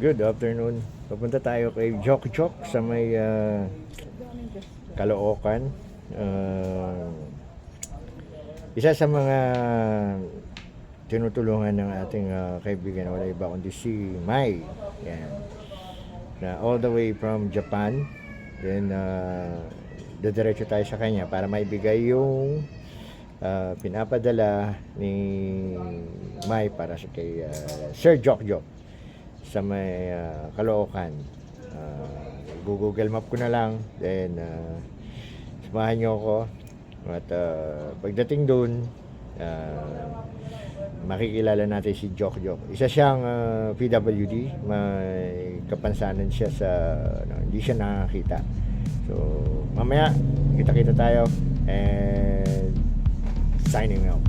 Good afternoon. Papunta tayo kay Jok Jok sa may Caloocan. Isa sa mga tinutulungan ng ating kaibigan, wala iba kundi si Mai. Yan. Na all the way from Japan. Then diretso tayo sa kanya para maibigay yung pinapadala ni Mai para sa kay Sir Jok Jok sa may Caloocan. Google Map ko na lang, then samahan nyo ako at pagdating dun makikilala natin si Jok Jok. Isa siyang PWD, may kapansanan siya sa hindi siya nakakita. So mamaya kita-kita tayo and signing out.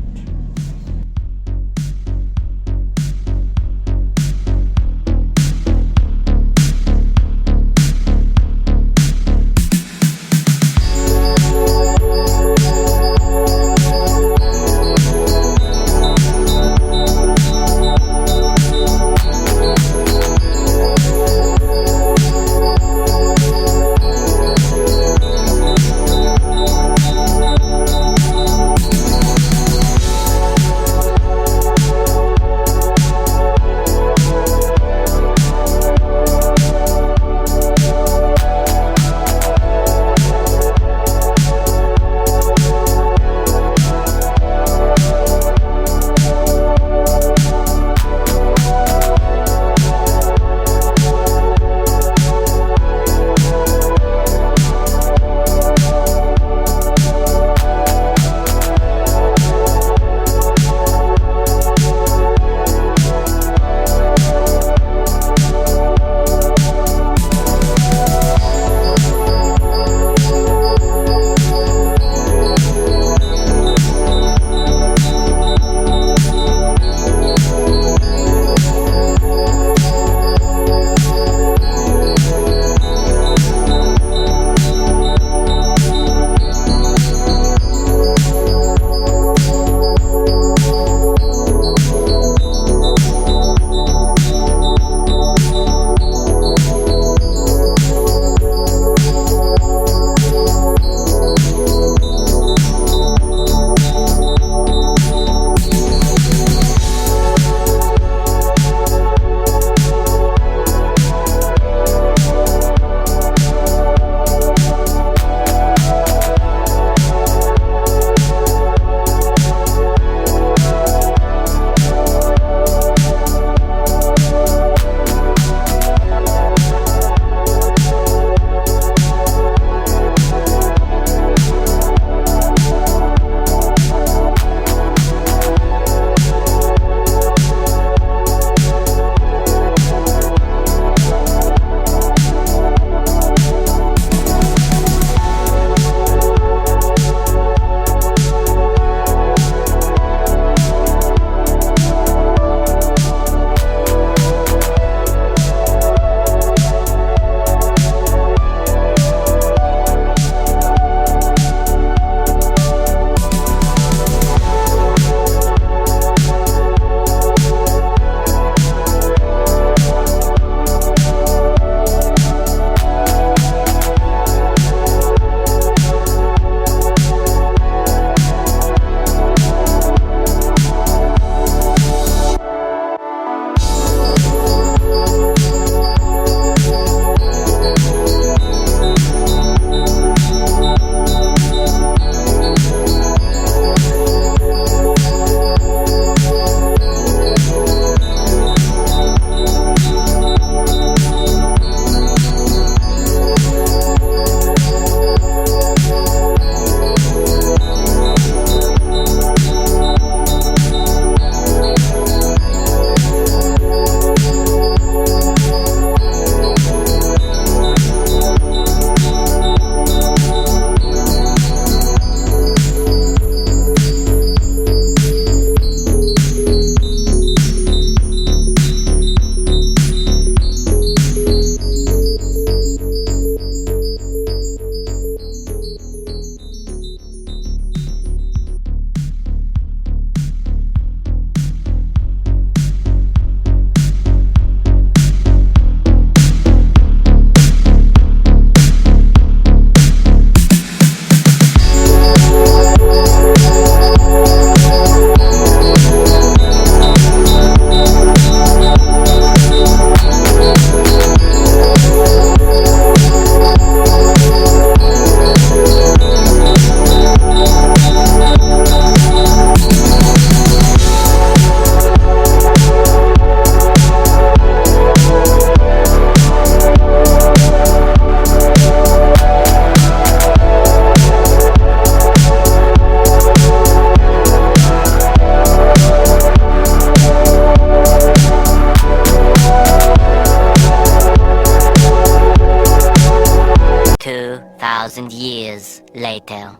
2,000 years later.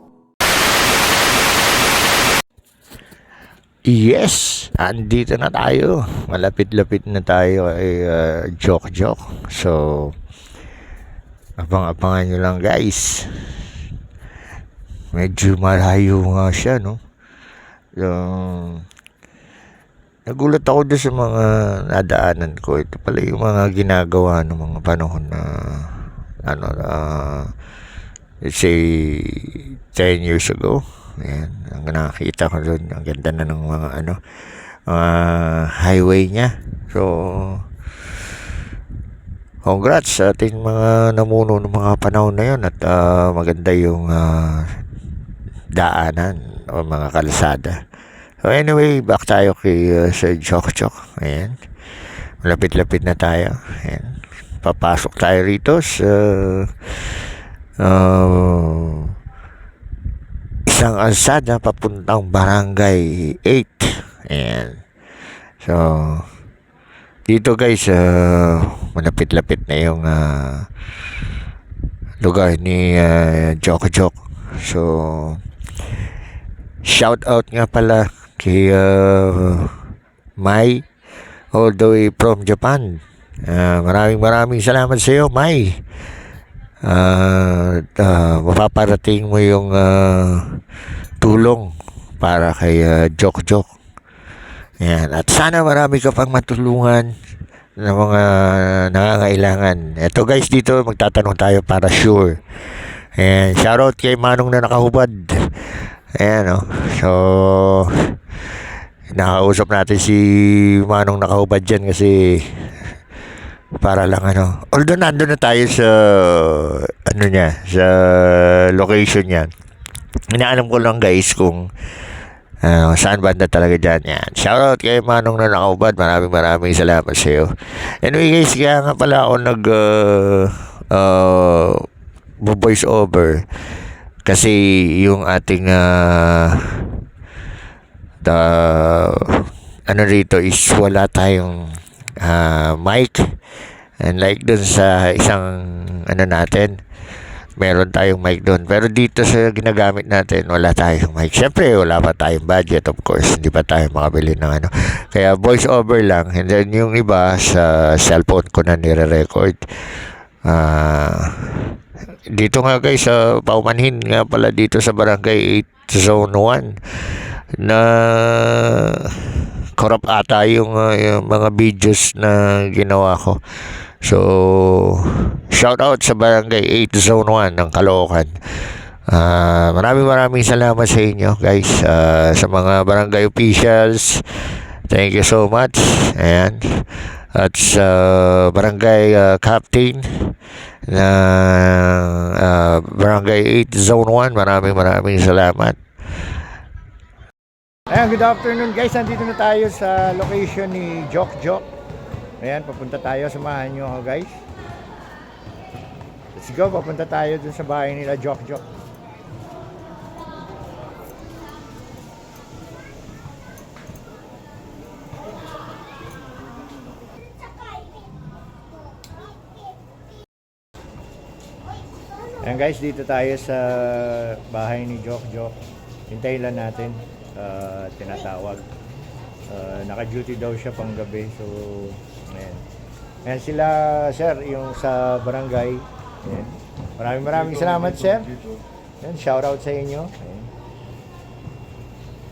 Yes, andito na tayo. Malapit-lapit na tayo kay Jok Jok. So, abang-abangan nyo lang guys. Medyo malayo nga siya, no? Nagulat ako doon sa mga nadaanan ko. Ito pala yung mga ginagawa ng mga panahon na let's say 10 years ago. Ayan, ang nakakita ko doon, ang ganda na ng mga highway niya. So, congrats sa ating mga namuno ng mga panahon na yun at maganda yung daanan o mga kalsada. So anyway, back tayo kay Sir Jok Jok. Ayan. Malapit-lapit na tayo. Ayan. Papasok tayo rito sa isang alsada papuntang Barangay 8. Ayan. So, dito guys, malapit-lapit na yung lugar ni Jok Jok. So, shout out nga pala kay Mai all the way from Japan. Maraming salamat sa iyo, Mai. Mapaparating mo yung tulong para kay Jok Jok. Ayan. At sana marami ka pang matulungan ng mga nangangailangan. Eto guys, dito magtatanong tayo para sure. Ayan. Shoutout kay Manong na nakahubad. Ayan, no? So, nakausap natin si Manong nakahubad dyan kasi para lang although nandun na tayo sa sa location niya. Inaalam ko lang guys kung saan banda talaga dyan. Yan. Shoutout kay Manong na nakahubad. Maraming salamat sa iyo. Anyway guys, kaya nga pala ako voice over kasi yung ating rito is wala tayong mic, and like dun sa isang natin meron tayong mic dun, pero dito sa ginagamit natin wala tayong mic. Syempre wala pa tayong budget, of course hindi pa tayo makabili ng kaya voice over lang, and then yung iba sa cellphone ko na nire-record. Dito nga guys, paumanhin nga pala dito sa Barangay 8 Zone 1 na corrupt ata yung mga videos na ginawa ko. So, shout out sa Barangay 8 Zone 1 ng Caloocan. Maraming salamat sa inyo guys, sa mga barangay officials. Thank you so much. Ayan. At sa barangay captain na Barangay 8 Zone 1, maraming salamat. Ayan, good afternoon guys. Nandito na tayo sa location ni Jok Jok. Ayan, papunta tayo. Samahan nyo ako guys. Let's go, papunta tayo dun sa bahay nila Jok Jok. Ayan guys, dito tayo sa bahay ni Jok Jok. Hintayin lang natin. Tinatawag. Naka-duty daw siya pang gabi. So, ayan. Ayan sila, sir, yung sa barangay. Ayan. Maraming salamat, sir. Ayan, shout out sa inyo. Ayan.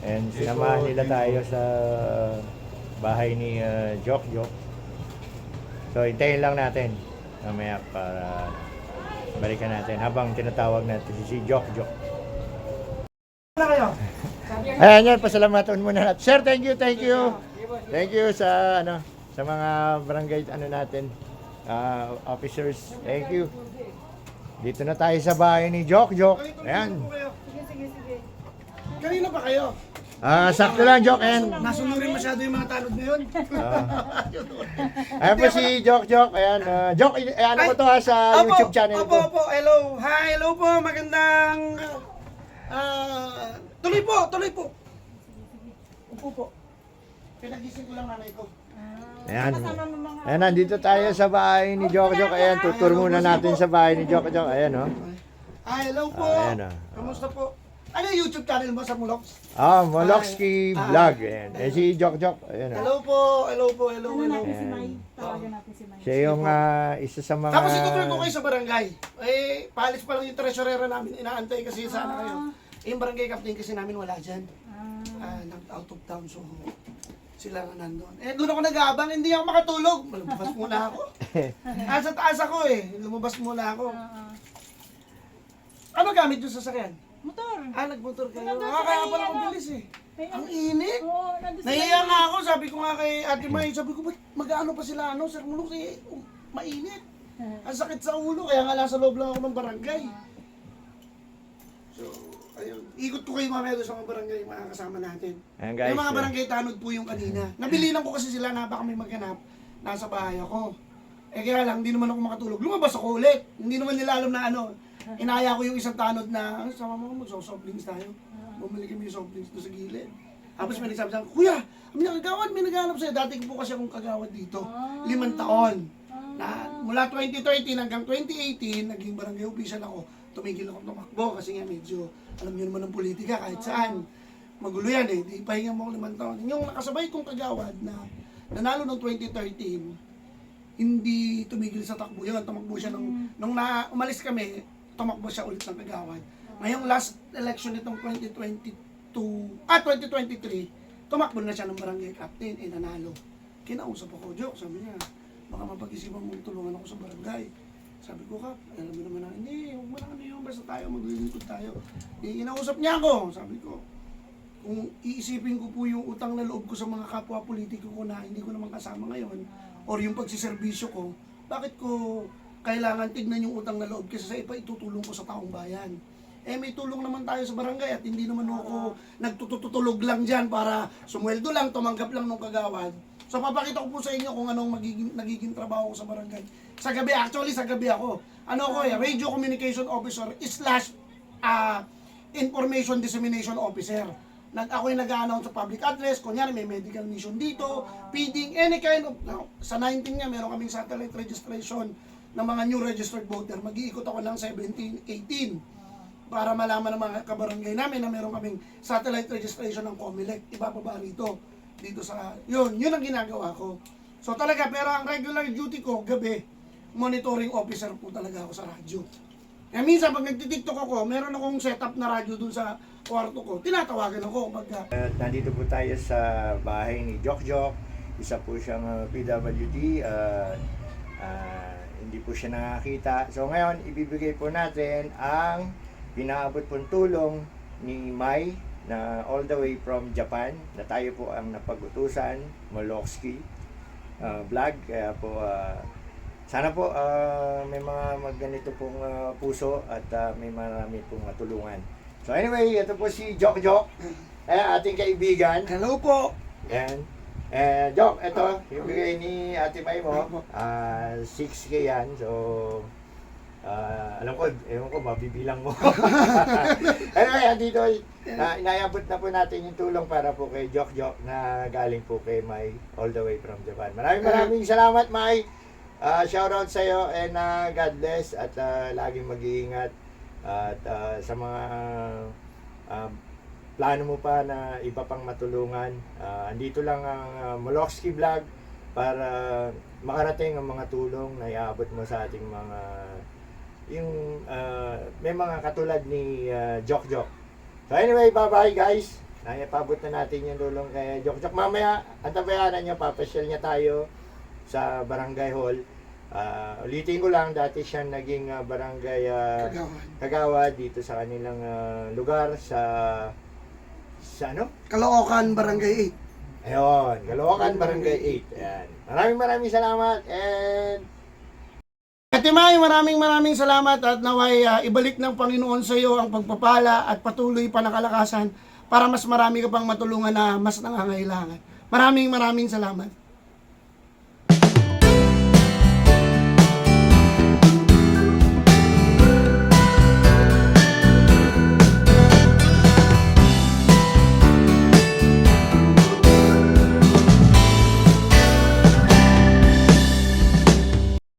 And sinamahan nila tayo sa bahay ni Jok Jok. So, hintayin lang natin. Mamaya para balikan natin habang tinatawag natin si Jok Jok. Ano kayo? Ayan yan, pasalamatan muna natin. Sir, thank you. Thank you sa sa mga barangay natin, officers. Thank you. Dito na tayo sa bahay ni Jok Jok. Ayan. Sige. Kanina ba kayo? Sakto lang, Jok. Ayan. Nasunurin masyado yung mga tanod na yun. Ayan po si Jok Jok. Ayan. Jok, ano ko to sa YouTube channel ko. Opo. Hello. Hi, hello po. Magandang... tuloy po. Upo po. Pinagising ko lang nanay ko. Ayan. Ayan, nandito tayo sa bahay ni Jok Jok. Ayan, tutur muna natin sa bahay ni Jok Jok. Ayan, oh. Hello po. Ayan, Kamusta po? Ano yung YouTube channel mo sa Mulox? Molokski Vlog. Ayan. Si Jok. Ayan. Hello po. Hello. Ano natin si Ayan. May? Tawagan natin si May. Siya yung isa sa mga... Tapos itutuloy ko kayo sa barangay. Eh, paalis pa lang yung treasurera namin. Inaantay kasi sana kayo. Yung barangay captain kasi namin wala dyan. Out of town. So, sila nga nandun. Eh, doon ako nag-aabang. Hindi ako makatulog. Lumabas muna ako. Asa taas ako eh. Lumabas muna ako. Ano gamit yung sasakyan? Motor. Nagmotor kayo. Nandun sa Kaya may, pala ano, mabilis eh. May Ang init. Oo, nandun sa Nahiya nga ako, sabi ko nga kay Ate May, sabi ko, ba't mag-ano pa sila, Sir Mulok, mainit. Ang sakit sa ulo, kaya nga nasa loob lang ako ng barangay. So, ayun. Ikot ko kayo mamaya doon sa mga barangay, mga kasama natin. Ayan, guys, Yung mga barangay tanod po yung kanina. Nabilinan ko kasi sila na baka may maghanap, nasa bahay ako. Eh kaya lang, hindi naman ako makatulog. Lumabas ako ulit. Hindi naman nila alam na ano. Inaya ko yung isang tanod na, sama mo, mag-soft drinks tayo. Bumili kami yung soft drinks doon sa gilid. Tapos may nagsabi sa akin, Kuya, may kagawad, may naghanap sa'yo. Dati ko po kasi akong kagawad dito. 5 taon. Na, mula 2013 hanggang 2018, naging barangay official ako. Tumigil ako tumakbo kasi nga medyo, alam niyo naman ng politika kahit saan. Magulo yan eh, di pahinga mo ako 5 taon. Yung nakasabay kong kagawad na nanalo ng 2013, hindi tumigil sa takbo yun. Tumakbo siya nung umalis kami, tumakbo siya ulit ng kagawad. Ngayong last election nitong 2023, tumakbo na siya ng barangay captain, nanalo. Kinausap ako, Joke, sabi niya, baka mapag-isipan mong tulungan ako sa barangay. Sabi ko, Kap, alam mo naman na, hindi, huwag mo na ano yun, basta tayo, maglilingkod tayo. Inausap niya ako, sabi ko, kung iisipin ko po yung utang na loob ko sa mga kapwa politiko ko na hindi ko naman kasama ngayon, or yung pagsiservisyo ko, bakit ko kailangan tignan yung utang na loob kasi sa ipa itutulong ko sa taong bayan. Eh may tulong naman tayo sa barangay at hindi naman ako nagtututulog lang dyan para sumweldo lang, tumanggap lang ng kagawad. So papakita ko po sa inyo kung anong nagiging trabaho ko sa barangay. Sa gabi, actually sa gabi ako. Ano ko Radio Communication Officer / Information Dissemination Officer. Ako yung nag-a-announce sa public address, kunyari may medical mission dito, feeding, any kind of, sa 19 niya meron kaming satellite registration ng mga new registered voter. Mag-iikot ako ng 17, 18 para malaman ng mga kabarangay namin na meron kaming satellite registration ng COMELEC. Ibababa rito, dito sa, yun ang ginagawa ko. So talaga, pero ang regular duty ko, gabi, monitoring officer po talaga ako sa radyo. Eh minsan pag nagtitiktok ako, meron akong setup na radyo dun sa kwarto ko, tinatawagan ako pagka... Nandito po tayo sa bahay ni Jok. Isa po siyang PWD. Hindi po siya nakakita. So ngayon, ibibigay po natin ang pinaabot pong tulong ni Mai na all the way from Japan, na tayo po ang napag-utusan, Molokski Vlog. Kaya po, sana po may mga magganito pong puso at may marami pong matulungan. So anyway, ito po si Jok, ating kaibigan. Hello po! Yan. Jok, ito, yung bigay ni Ate May mo, 6K yan. So, alam ko, ewan ko, mabibilang mo. Anyway, andito, inayabot na po natin yung tulong para po kay Jok na galing po kay Mai all the way from Japan. Maraming salamat, Mai. Shoutout sa iyo and God bless at laging mag-iingat at sa mga plano mo pa na iba pang matulungan. Andito lang ang Molokski Vlog para makarating ang mga tulong na iaabot mo sa ating mga may mga katulad ni Jok. So anyway, bye-bye guys. Naipabot na natin yung tulong kay Jok. Mamaya, antabayanan niya, papasyal niya tayo sa Barangay Hall. Ulitin ko lang, dati siya naging barangay kagawad dito sa kanilang lugar sa ano? Caloocan, Barangay 8. Ayun, Caloocan, Barangay 8. Ayan. Maraming salamat and Ate May, maraming salamat at naway ibalik ng Panginoon sa iyo ang pagpapala at patuloy pa na kalakasan para mas marami ka pang matulungan na mas nangangailangan. Maraming salamat.